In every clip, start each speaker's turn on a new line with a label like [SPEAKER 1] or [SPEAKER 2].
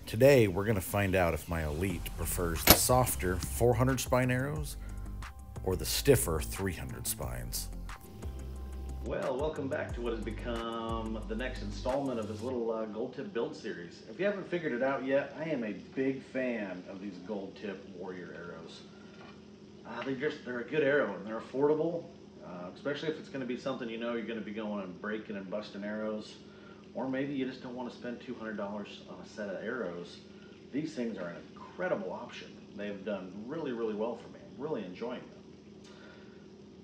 [SPEAKER 1] Today we're going to find out if my Elite prefers the softer 400 spine arrows or the stiffer 300 spines.
[SPEAKER 2] Well, welcome back to what has become the next installment of this little gold tip build series. If you haven't figured it out yet, I am a big fan of these gold tip warrior arrows. They're a good arrow and they're affordable, especially if it's going to be something you know you're going to be going and breaking and busting arrows, or maybe you just don't want to spend $200 on a set of arrows. These things are an incredible option. They've done really, really well for me. I'm really enjoying them.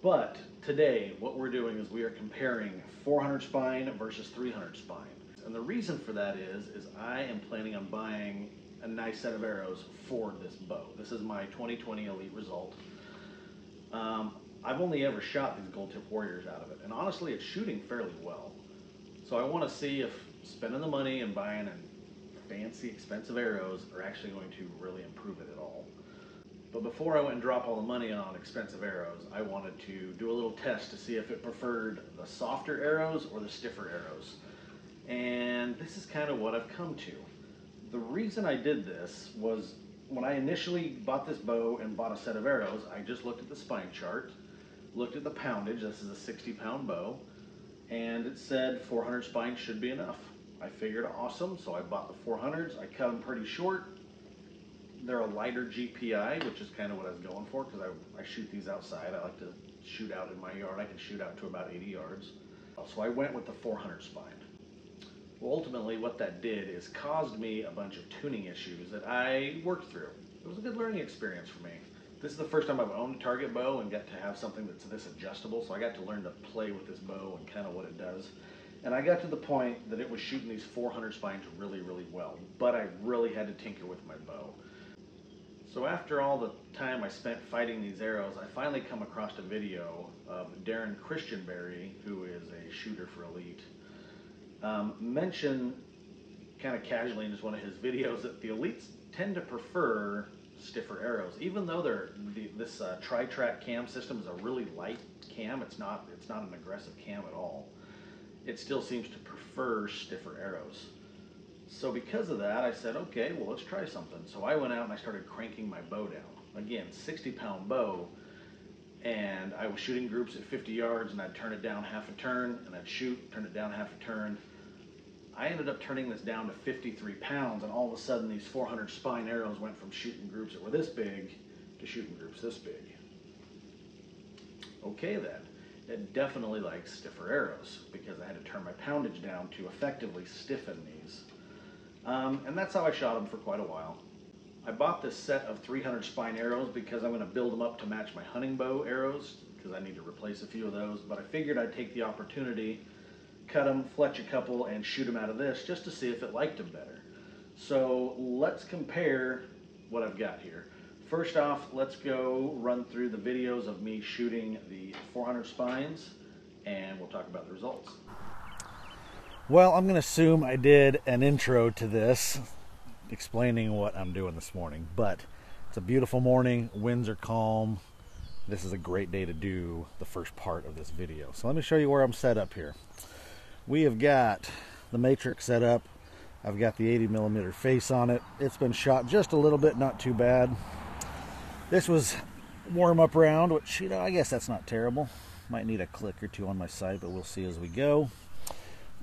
[SPEAKER 2] But today, what we're doing is we are comparing 400 spine versus 300 spine. And the reason for that is I am planning on buying a nice set of arrows for this bow. This is my 2020 Elite Result. I've only ever shot these gold tip warriors out of it, and honestly, it's shooting fairly well. So I want to see if spending the money and buying fancy, expensive arrows are actually going to really improve it at all. But before I went and dropped all the money on expensive arrows, I wanted to do a little test to see if it preferred the softer arrows or the stiffer arrows. And this is kind of what I've come to. The reason I did this was when I initially bought this bow and bought a set of arrows, I just looked at the spine chart, looked at the poundage. This is a 60-pound bow, and it said 400 spines should be enough. I figured awesome, so I bought the 400s. I cut them pretty short. They're a lighter GPI, which is kind of what I was going for because I shoot these outside. I like to shoot out in my yard. I can shoot out to about 80 yards. So I went with the 400 spine. Well, ultimately what that did is caused me a bunch of tuning issues that I worked through. It was a good learning experience for me. This is the first time I've owned a target bow and got to have something that's this adjustable, so I got to learn to play with this bow and kind of what it does. And I got to the point that it was shooting these 400 spines really, really well, but I really had to tinker with my bow. So after all the time I spent fighting these arrows, I finally come across a video of Darren Christianberry, who is a shooter for Elite, mention kind of casually in just one of his videos that the Elites tend to prefer stiffer arrows, even though this tri-track cam system is a really light cam. It's not an aggressive cam at all. It still seems to prefer stiffer arrows. So because of that, I said, okay, well, let's try something. So I went out and I started cranking my bow down. Again, 60-pound bow, and I was shooting groups at 50 yards, and I'd turn it down half a turn, and I'd shoot, turn it down half a turn. I ended up turning this down to 53 pounds, and all of a sudden these 400 spine arrows went from shooting groups that were this big to shooting groups this big. Okay then, it definitely likes stiffer arrows because I had to turn my poundage down to effectively stiffen these. And that's how I shot them for quite a while. I bought this set of 300 spine arrows because I'm going to build them up to match my hunting bow arrows because I need to replace a few of those, but I figured I'd take the opportunity, cut them, fletch a couple, and shoot them out of this just to see if it liked them better. So let's compare what I've got here. First off, let's go run through the videos of me shooting the 400 spines, and we'll talk about the results.
[SPEAKER 1] Well, I'm going to assume I did an intro to this explaining what I'm doing this morning, but it's a beautiful morning, winds are calm. This is a great day to do the first part of this video. So let me show you where I'm set up here. We have got the matrix set up. I've got the 80mm face on it. It's been shot just a little bit, not too bad. This was warm-up round, which, you know, I guess that's not terrible. Might need a click or two on my sight, but we'll see as we go.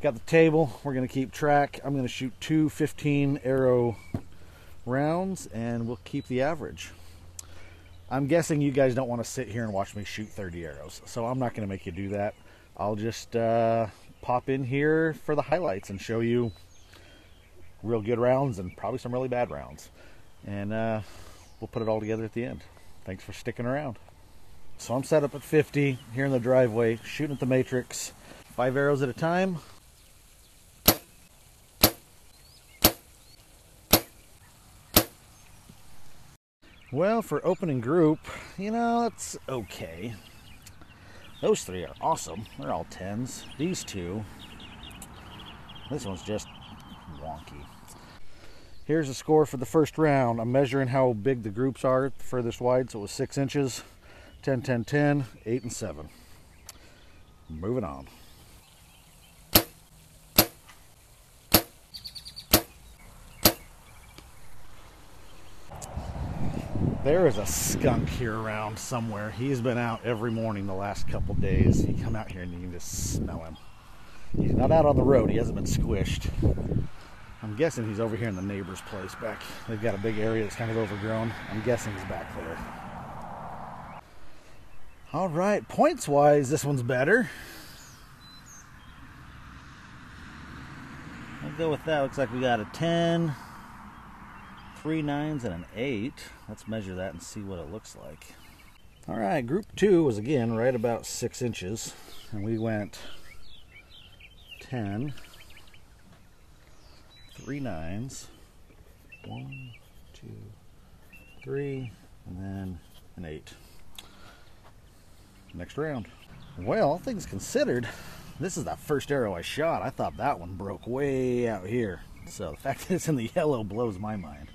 [SPEAKER 1] Got the table. We're going to keep track. I'm going to shoot 2 15 arrow rounds, and we'll keep the average. I'm guessing you guys don't want to sit here and watch me shoot 30 arrows, so I'm not going to make you do that. I'll just pop in here for the highlights and show you real good rounds and probably some really bad rounds. And we'll put it all together at the end. Thanks for sticking around. So I'm set up at 50 here in the driveway, shooting at the matrix, 5 arrows at a time. Well, for opening group, you know, that's okay. Those 3 are awesome. They're all 10s. These 2, this one's just wonky. Here's the score for the first round. I'm measuring how big the groups are at the furthest wide, so it was 6 inches, 10, 10, 10, 8, and 7. Moving on. There is a skunk here around somewhere. He's been out every morning the last couple days. You come out here and you can just smell him. He's not out on the road. He hasn't been squished. I'm guessing he's over here in the neighbor's place back. They've got a big area that's kind of overgrown. I'm guessing he's back there. All right, points-wise, this one's better. I'll go with that. Looks like we got a 10, 3 9s, and an 8. Let's measure that and see what it looks like. All right, group 2 was again right about 6 inches, and we went 10, 3 9s, 1, 2, 3, and then an 8. Next round. Well, all things considered, this is the first arrow I shot. I thought that one broke way out here. So the fact that it's in the yellow blows my mind.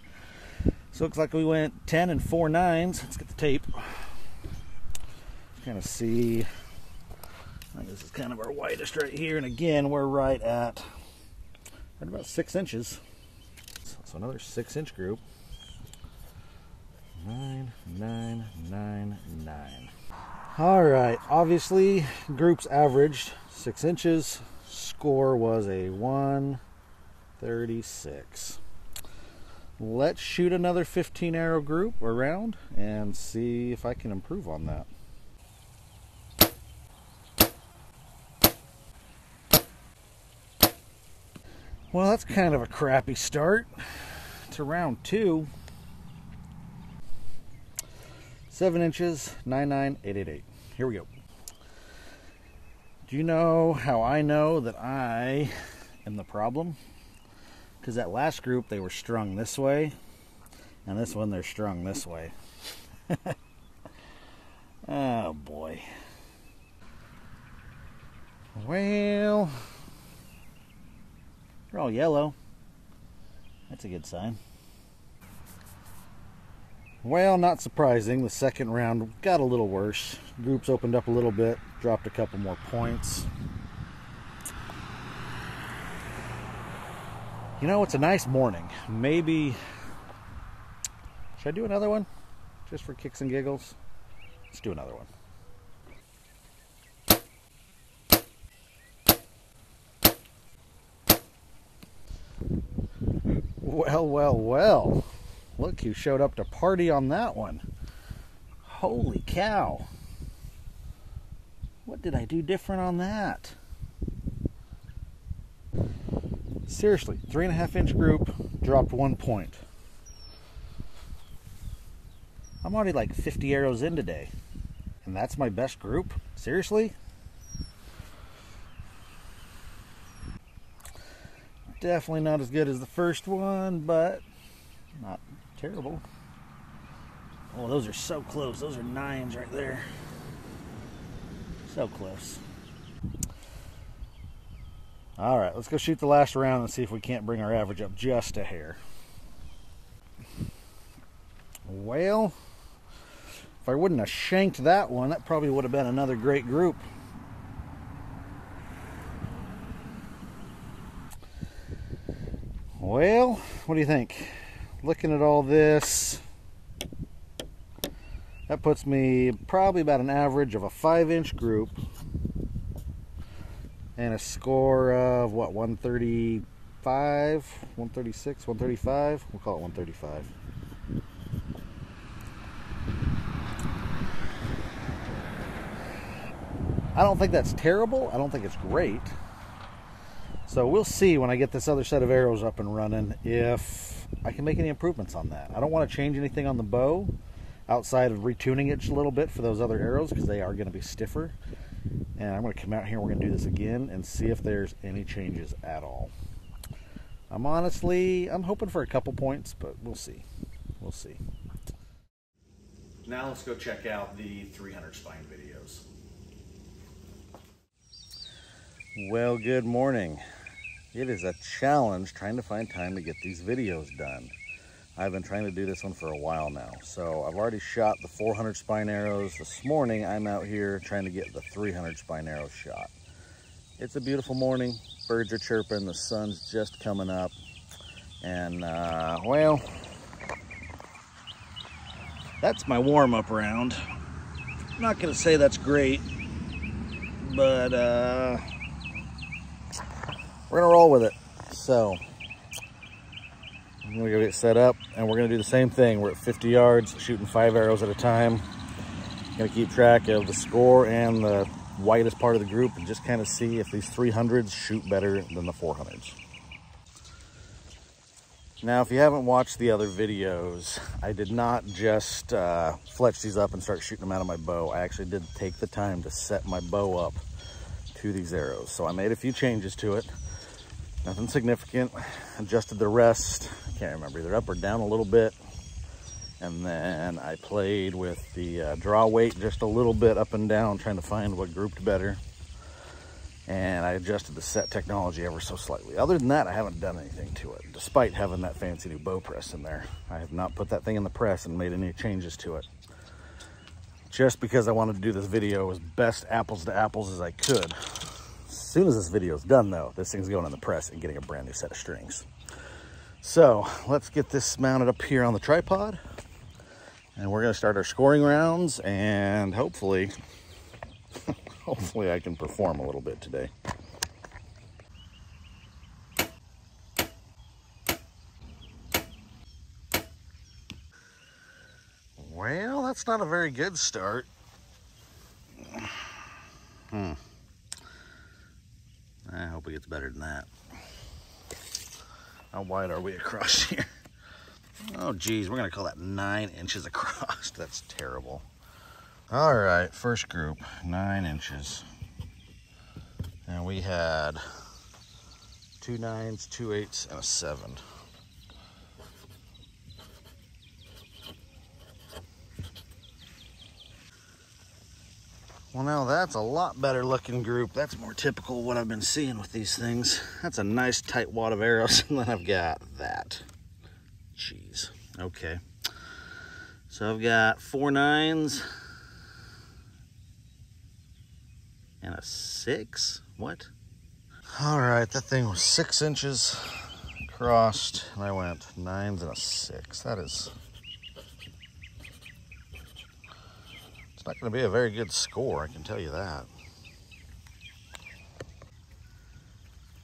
[SPEAKER 1] So it looks like we went 10 and 4 9s. Let's get the tape. Kind of see. This is kind of our widest right here. And again, we're right at about 6 inches. So another 6-inch group. 9, 9, 9, 9. All right, obviously groups averaged 6 inches. Score was a 136. Let's shoot another 15 arrow group around and see if I can improve on that. Well, that's kind of a crappy start to round 2. 7 inches, 9, 9, 8, 8, 8. Here we go. Do you know how I know that I am the problem? Because that last group, they were strung this way, and this one, they're strung this way. Oh, boy. Well, they're all yellow. That's a good sign. Well, not surprising. The second round got a little worse. Groups opened up a little bit, dropped a couple more points. You know, it's a nice morning. Maybe, should I do another one? Just for kicks and giggles? Let's do another one. Well, well, well. Look who showed up to party on that one. Holy cow. What did I do different on that? Seriously, 3.5-inch group, dropped 1 point. I'm already like 50 arrows in today. And that's my best group? Seriously? Definitely not as good as the first one, but not terrible. Oh, those are so close. Those are 9s right there. So close. All right, let's go shoot the last round and see if we can't bring our average up just a hair. Well, if I wouldn't have shanked that one, that probably would have been another great group. Well, what do you think? Looking at all this, that puts me probably about an average of a 5-inch group and a score of what, 135, 136, 135? We'll call it 135. I don't think that's terrible. I don't think it's great. So we'll see when I get this other set of arrows up and running if I can make any improvements on that. I don't want to change anything on the bow outside of retuning it just a little bit for those other arrows because they are going to be stiffer. And I'm going to come out here and we're going to do this again and see if there's any changes at all. I'm hoping for a couple points, but we'll see. We'll see.
[SPEAKER 2] Now let's go check out the 300 spine videos.
[SPEAKER 1] Well, good morning. It is a challenge trying to find time to get these videos done. I've been trying to do this one for a while now. So I've already shot the 400 spine arrows. This morning I'm out here trying to get the 300 spine arrows shot. It's a beautiful morning. Birds are chirping. The sun's just coming up. And well, That's my warm-up round. I'm not gonna say that's great, but we're gonna roll with it. So I'm gonna go get set up and we're gonna do the same thing. We're at 50 yards, shooting 5 arrows at a time. Gonna keep track of the score and the whitest part of the group and just kind of see if these 300s shoot better than the 400s. Now, if you haven't watched the other videos, I did not just fletch these up and start shooting them out of my bow. I actually did take the time to set my bow up to these arrows. So I made a few changes to it. Nothing significant. Adjusted the rest. I can't remember, either up or down a little bit. And then I played with the draw weight just a little bit up and down, trying to find what grouped better. And I adjusted the set technology ever so slightly. Other than that, I haven't done anything to it, despite having that fancy new bow press in there. I have not put that thing in the press and made any changes to it. Just because I wanted to do this video as best apples to apples as I could. As soon as this video is done, though, this thing's going in the press and getting a brand new set of strings. So let's get this mounted up here on the tripod. And we're gonna start our scoring rounds, and hopefully I can perform a little bit today. Well, that's not a very good start. I hope it gets better than that. How wide are we across here? Oh geez, we're gonna call that 9 inches across. That's terrible. All right, first group, 9 inches. And we had 2 9s, 2 8s, and a 7. Well, now that's a lot better looking group. That's more typical of what I've been seeing with these things. That's a nice tight wad of arrows, and then I've got that. Jeez, okay. So I've got 4 9s and a 6. What? All right, that thing was 6 inches crossed, and I went 9s and a 6. That is, it's not going to be a very good score, I can tell you that.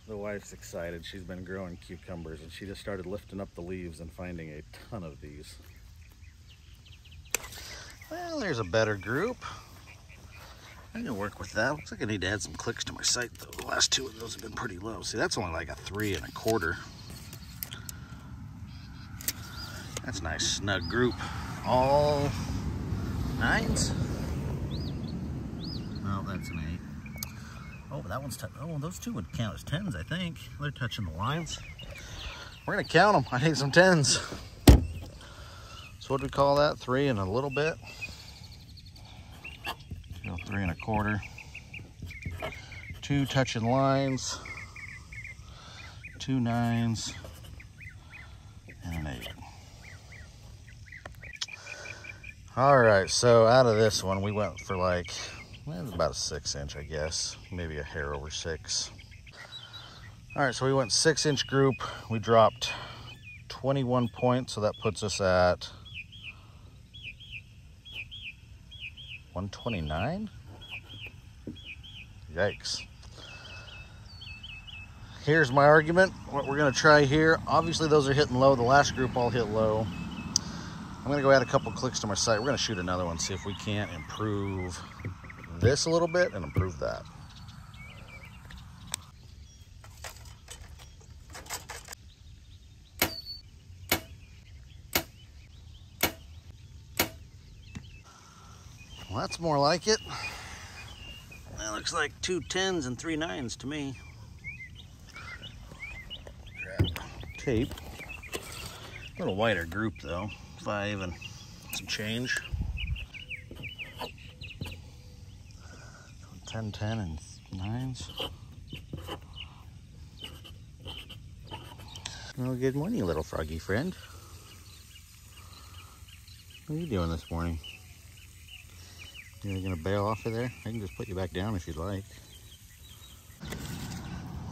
[SPEAKER 1] The wife's excited. She's been growing cucumbers, and she just started lifting up the leaves and finding a ton of these. Well, there's a better group. I can work with that. Looks like I need to add some clicks to my sight, though. The last 2 of those have been pretty low. See, that's only like a 3 1/4. That's a nice snug group. All 9s. Oh, that's an 8. Oh, but that one's oh, those 2 would count as 10s, I think. They're touching the lines. We're gonna count them. I need some 10s. So what do we call that? 3 and a little bit. 3 1/4. 2 touching lines. 2 9s and an 8. All right, so out of this one, we went for like, well, about a 6 inch, I guess. Maybe a hair over 6. All right, so we went 6 inch group. We dropped 21 points, so that puts us at 129? Yikes. Here's my argument. What we're gonna try here, obviously those are hitting low. The last group all hit low. I'm gonna go add a couple clicks to my sight. We're gonna shoot another one, see if we can't improve this a little bit and improve that. Well, that's more like it. That looks like 2 10s and 3 9s to me. Grab tape. A little wider group though, 5 and some change. 10 10 and 9s. Well, good morning, little froggy friend. What are you doing this morning? You're gonna bail off of there? I can just put you back down if you'd like.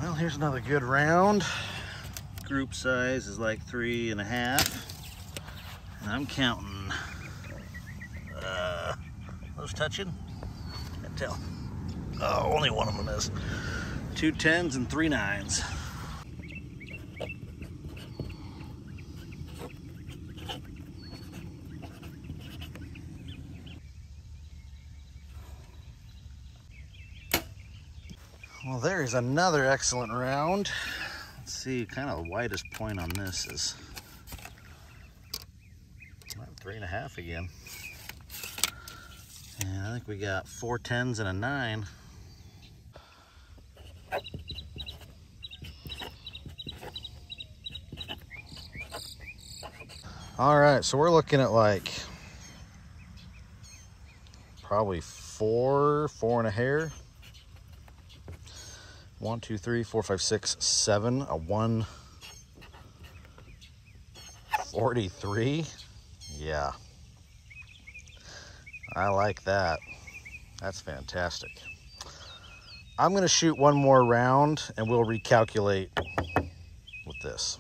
[SPEAKER 1] Well, here's another good round. Group size is like 3 1/2. And I'm counting Those touching? Can't tell. Oh, only one of them is. 2 10s and 3 9s. Well, there is another excellent round. Let's see, kind of the widest point on this is 3.5 again. And I think we got 4 10s and a 9. All right, so we're looking at like probably 4 and a hair. 1 2 3 4 5 6 7, a 143. Yeah, I like that. That's fantastic. I'm gonna shoot one more round and we'll recalculate with this.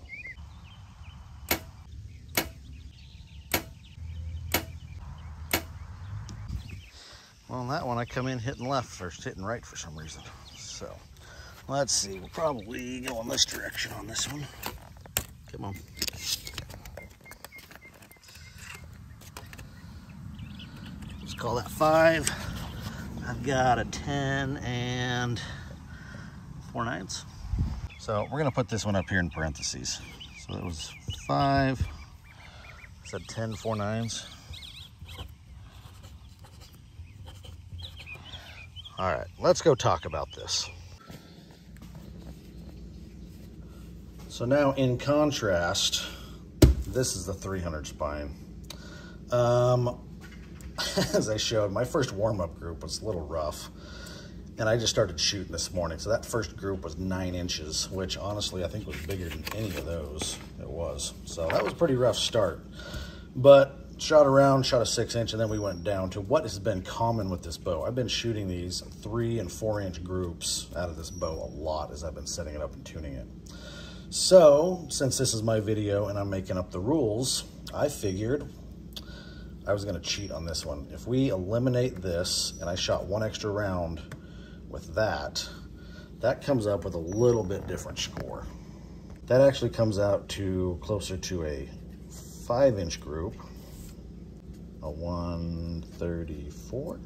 [SPEAKER 1] Well, on that one I come in hitting left versus hitting right for some reason. So let's see, we'll probably go in this direction on this one. Come on. Let's call that 5. I've got a 10 and 4 9s. So we're gonna put this one up here in parentheses. So that was 5, said 10 4 9s. All right, let's go talk about this. So now in contrast, this is the 300 spine. As I showed, my first warm-up group was a little rough, and I just started shooting this morning. So that first group was 9 inches, which honestly I think was bigger than any of those. It was. So that was a pretty rough start. But shot around, shot a 6-inch, and then we went down to what has been common with this bow. I've been shooting these 3 and 4 inch groups out of this bow a lot as I've been setting it up and tuning it. So since this is my video and I'm making up the rules, I figured I was gonna cheat on this one. If we eliminate this and I shot 1 extra round with that, that comes up with a little bit different score. That actually comes out to closer to a 5-inch group, a 134.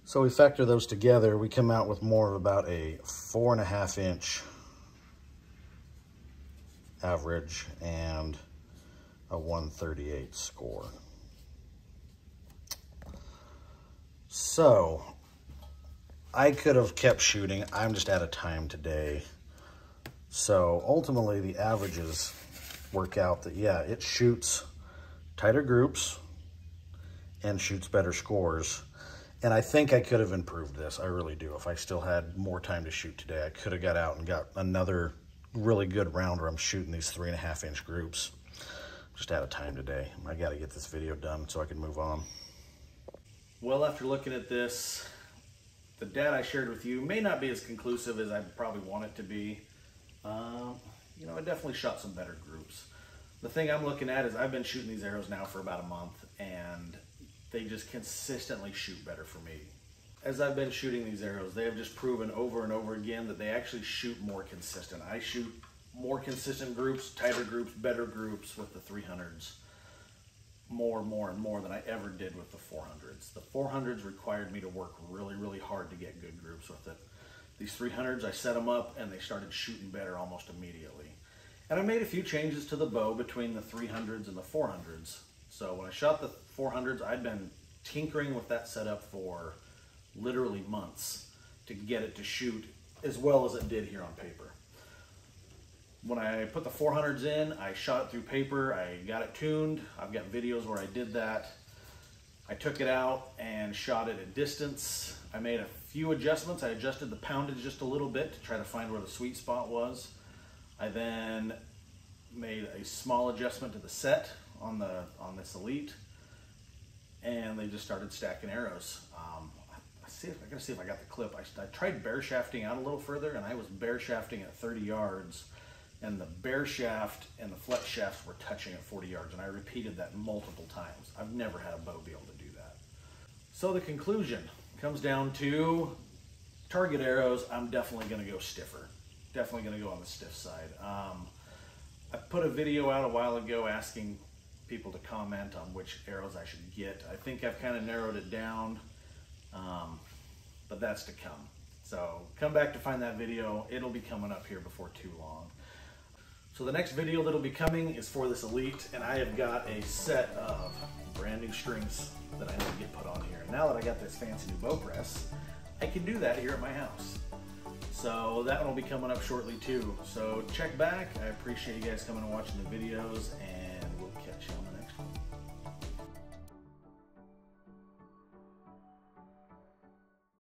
[SPEAKER 1] So we factor those together, we come out with more of about a 4.5-inch average and a 138 score. So I could have kept shooting. I'm just out of time today. So ultimately the averages work out that, yeah, it shoots tighter groups and shoots better scores. And I think I could have improved this. I really do. If I still had more time to shoot today, I could have got out and got another really good round where I'm shooting these 3.5-inch groups. Just out of time today. I got to get this video done so I can move on. Well, after looking at this, the data I shared with you may not be as conclusive as I probably want it to be. You know, I definitely shot some better groups. The thing I'm looking at is I've been shooting these arrows now for about a month, and they just consistently shoot better for me. As I've been shooting these arrows, they have just proven over and over again that they actually shoot more consistent. I shoot more consistent groups, tighter groups, better groups with the 300s. More than I ever did with the 400s. The 400s required me to work really, really hard to get good groups with it. These 300s, I set them up and they started shooting better almost immediately. And I made a few changes to the bow between the 300s and the 400s. So when I shot the 400s, I'd been tinkering with that setup for literally months to get it to shoot as well as it did here on paper. When I put the 400s in, I shot it through paper, I got it tuned. I've got videos where I did that. I took it out and shot it at distance. I made a few adjustments. I adjusted the poundage just a little bit to try to find where the sweet spot was. I then made a small adjustment to the set on this Elite, and they just started stacking arrows. I gotta see if I got the clip. I tried bear shafting out a little further, and I was bear shafting at 30 yards
[SPEAKER 2] and the bear shaft and the flex shafts were touching at 40 yards, and I repeated that multiple times. I've never had a bow be able to do that. So the conclusion comes down to target arrows. I'm definitely going to go stiffer. Definitely going to go on the stiff side. I put a video out a while ago asking people to comment on which arrows I should get. I think I've kind of narrowed it down, but that's to come. So come back to find that video. It'll be coming up here before too long. So the next video that'll be coming is for this Elite, and I have got a set of brand new strings that I need to get put on here. Now that I got this fancy new bow press, I can do that here at my house. So that one will be coming up shortly too. So check back. I appreciate you guys coming and watching the videos, and